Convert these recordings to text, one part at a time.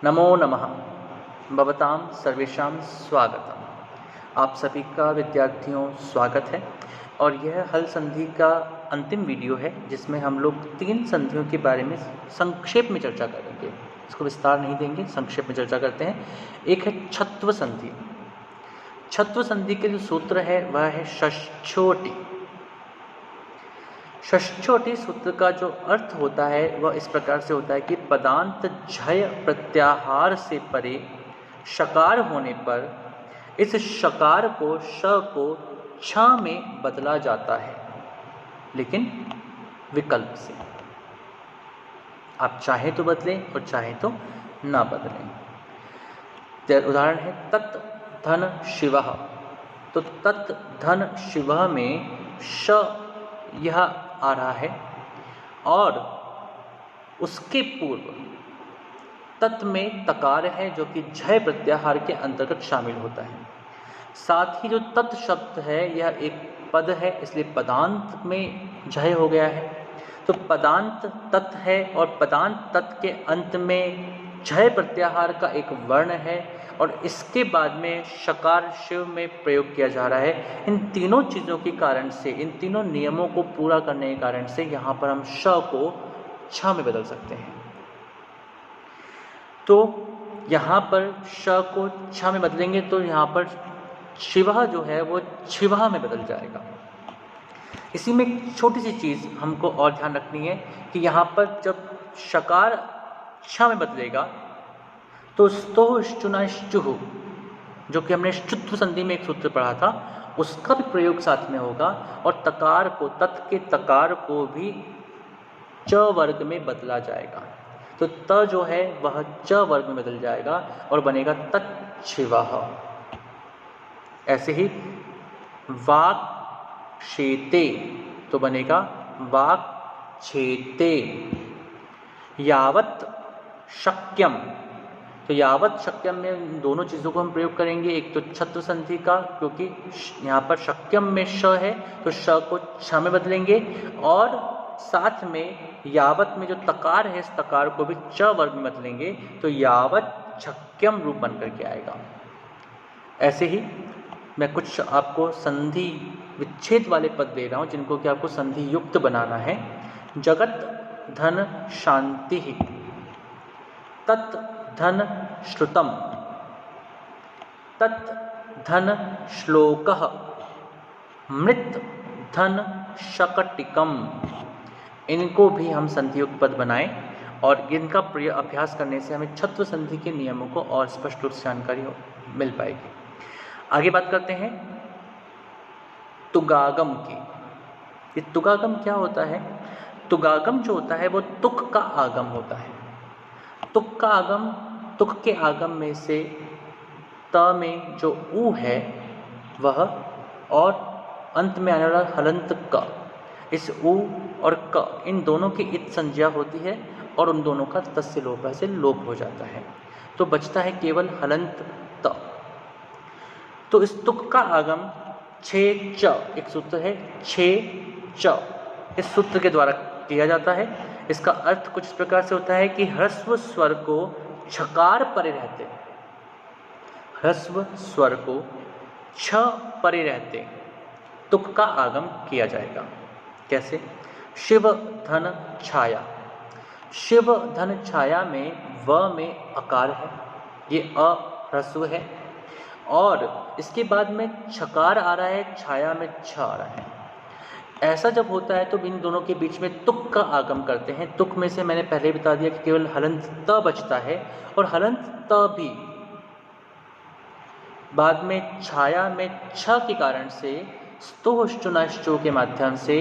नमो नमः। भवतां सर्वेषां स्वागतम्। आप सभी का विद्यार्थियों स्वागत है और यह हल संधि का अंतिम वीडियो है जिसमें हम लोग 3 संधियों के बारे में संक्षेप में चर्चा करेंगे। इसको विस्तार नहीं देंगे, संक्षेप में चर्चा करते हैं। एक है छत्व संधि। छत्व संधि के जो सूत्र है वह है षष्ठ्योटि। षष्ठ्योटि सूत्र का जो अर्थ होता है वह इस प्रकार से होता है कि पदांत झय प्रत्याहार से परे शकार होने पर इस शकार को श को छ में बदला जाता है, लेकिन विकल्प से। आप चाहे तो बदलें और चाहे तो ना बदलें। उदाहरण है तत् धन शिवः। तो तत् धन शिवः में श यह आ रहा है और उसके पूर्व तत् में तकार है जो कि झय प्रत्याहार के अंतर्गत शामिल होता है। साथ ही जो तत् शब्द है यह एक पद है, इसलिए पदांत में झय हो गया है। तो पदांत तत् है और पदांत तत् के अंत में झय प्रत्याहार का एक वर्ण है और इसके बाद में शकार शिव में प्रयोग किया जा रहा है। इन तीनों चीज़ों के कारण से, इन तीनों नियमों को पूरा करने के कारण से यहाँ पर हम श को छ में बदल सकते हैं। तो यहाँ पर श को छ में बदलेंगे तो यहाँ पर शिवः जो है वो छिवः में बदल जाएगा। इसी में एक छोटी सी चीज़ हमको और ध्यान रखनी है कि यहाँ पर जब शकार छ में बदलेगा तो स्तोः श्चुना श्चुः, जो कि हमने श्चुत्व संधि में एक सूत्र पढ़ा था, उसका भी प्रयोग साथ में होगा और तकार को, तत् के तकार को भी च वर्ग में बदला जाएगा। तो त जो है वह च वर्ग में बदल जाएगा और बनेगा तच्छिवः। ऐसे ही वाक् क्षेते तो बनेगा वाक् छेते। यावत् शक्यम, तो यावत् शक्यम में दोनों चीज़ों को हम प्रयोग करेंगे। एक तो छत्व संधि का, क्योंकि यहाँ पर शक्यम में श है तो श को छ में बदलेंगे और साथ में यावत में जो तकार है इस तकार को भी च वर्ग में बदलेंगे तो यावत् शक्यम रूप बन करके आएगा। ऐसे ही मैं कुछ आपको संधि विच्छेद वाले पद दे रहा हूँ जिनको कि आपको संधि युक्त बनाना है। जगत धन शांति, तत् धन श्रुतम, तत् धन श्लोकः, मृत धन शकटिकम। इनको भी हम संधि युक्त पद बनाएं और इनका अभ्यास करने से हमें छत्व संधि के नियमों को और स्पष्ट रूप से जानकारी मिल पाएगी। आगे बात करते हैं तुगागम की। ये तुगागम क्या होता है? तुगागम जो होता है वो तुक का आगम होता है। तुक का आगम, तुक के आगम में से त में जो ऊ है वह और अंत में आने वाला हलंत क, इस ऊ और क इन दोनों की इत संज्ञा होती है और उन दोनों का तस्य लोप से लोप हो जाता है, तो बचता है केवल हलंत त। तो इस तुक का आगम छे च, एक सूत्र है छे च, इस सूत्र के द्वारा किया जाता है। इसका अर्थ कुछ इस प्रकार से होता है कि ह्रस्व स्वर को छकार परे रहते, ह्रस्व स्वर को छ परे रहते तुक का आगम किया जाएगा। कैसे? शिव धन छाया। शिव धन छाया में व में अकार है, ये अ ह्रस्व है और इसके बाद में छकार आ रहा है, छाया में छ आ रहा है। ऐसा जब होता है तो इन दोनों के बीच में तुक का आगम करते हैं। तुक में से मैंने पहले बता दिया कि केवल हलंत त बचता है और हलंत त भी बाद में छाया में छ के कारण से स्तोश्चुनाश्चो के माध्यम से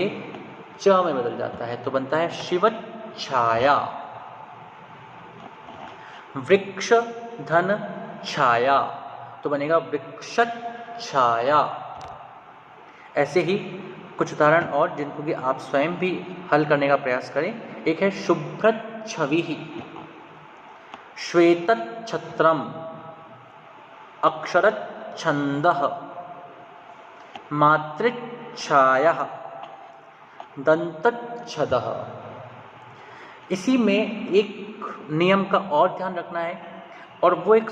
च में बदल जाता है, तो बनता है शिव छाया। वृक्ष धन छाया तो बनेगा वृक्ष छाया। ऐसे ही कुछ उदाहरण और जिनको कि आप स्वयं भी हल करने का प्रयास करें। एक है शुभ्रत छविः, श्वेतत छत्रम, अक्षरत छंदः, मातृत छायः, दंतत छदः। इसी में एक नियम का और ध्यान रखना है और वो एक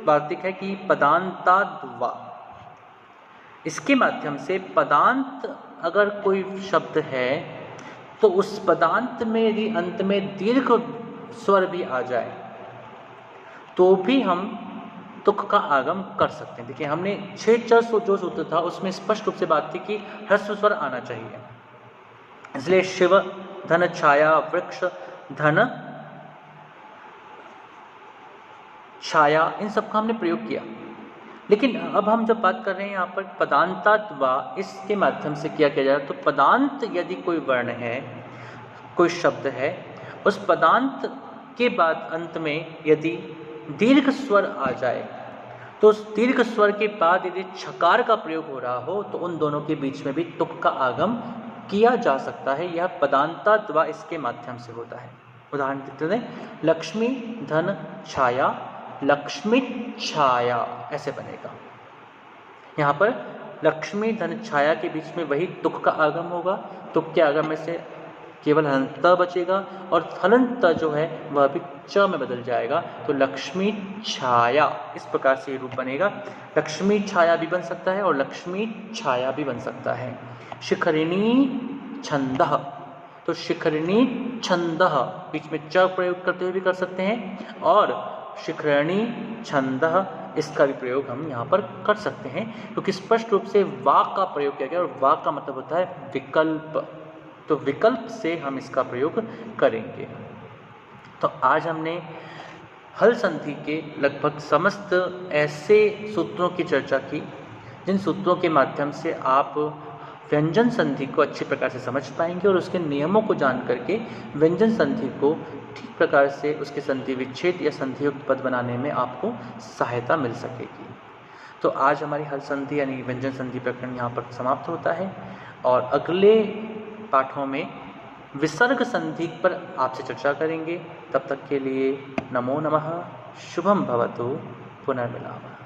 वार्तिक है कि पदांताद्वा, इसके माध्यम से पदांत अगर कोई शब्द है तो उस पदांत में यदि अंत में दीर्घ स्वर भी आ जाए तो भी हम तुक का आगम कर सकते हैं। देखिए हमने 6 चर जो सूत्र था उसमें स्पष्ट रूप से बात थी कि ह्रस्व स्वर आना चाहिए, इसलिए शिव, धन, छाया, वृक्ष, धन, छाया, इन सबका हमने प्रयोग किया। लेकिन अब हम जब बात कर रहे हैं यहाँ पर पदांताद्वा, इसके माध्यम से क्या किया जाए, तो पदांत यदि कोई वर्ण है, कोई शब्द है, उस पदांत के बाद अंत में यदि दीर्घ स्वर आ जाए तो उस दीर्घ स्वर के बाद यदि छकार का प्रयोग हो रहा हो तो उन दोनों के बीच में भी तुक का आगम किया जा सकता है। यह पदांताद्वा इसके माध्यम से होता है। उदाहरण देते हैं, लक्ष्मी, धन, छाया, लक्ष्मी छाया, ऐसे बनेगा। यहाँ पर लक्ष्मी, धन, छाया के बीच में वही तुक का आगम होगा। तुक के आगम में से केवल हलंत बचेगा और हलंत जो है वह भी च में बदल जाएगा, तो लक्ष्मी छाया, इस प्रकार से रूप बनेगा। लक्ष्मी छाया भी बन सकता है और लक्ष्मी छाया भी बन सकता है। शिखरिणी छंदः, तो शिखरिणी छंदः बीच में च प्रयोग करते हुए भी कर सकते हैं और शिखरिणी छंदः इसका भी प्रयोग हम यहाँ पर कर सकते हैं, क्योंकि स्पष्ट रूप से वाक का प्रयोग किया गया और वाक का मतलब होता है विकल्प, तो विकल्प से हम इसका प्रयोग करेंगे। तो आज हमने हल संधि के लगभग समस्त ऐसे सूत्रों की चर्चा की जिन सूत्रों के माध्यम से आप व्यंजन संधि को अच्छे प्रकार से समझ पाएंगे और उसके नियमों को जान करके व्यंजन संधि को ठीक प्रकार से उसके संधि विच्छेद या संधियुक्त पद बनाने में आपको सहायता मिल सकेगी। तो आज हमारी हल संधि यानी व्यंजन संधि प्रकरण यहाँ पर समाप्त होता है और अगले पाठों में विसर्ग संधि पर आपसे चर्चा करेंगे। तब तक के लिए नमो नमः, शुभम भवतु, पुनर्मिलामः।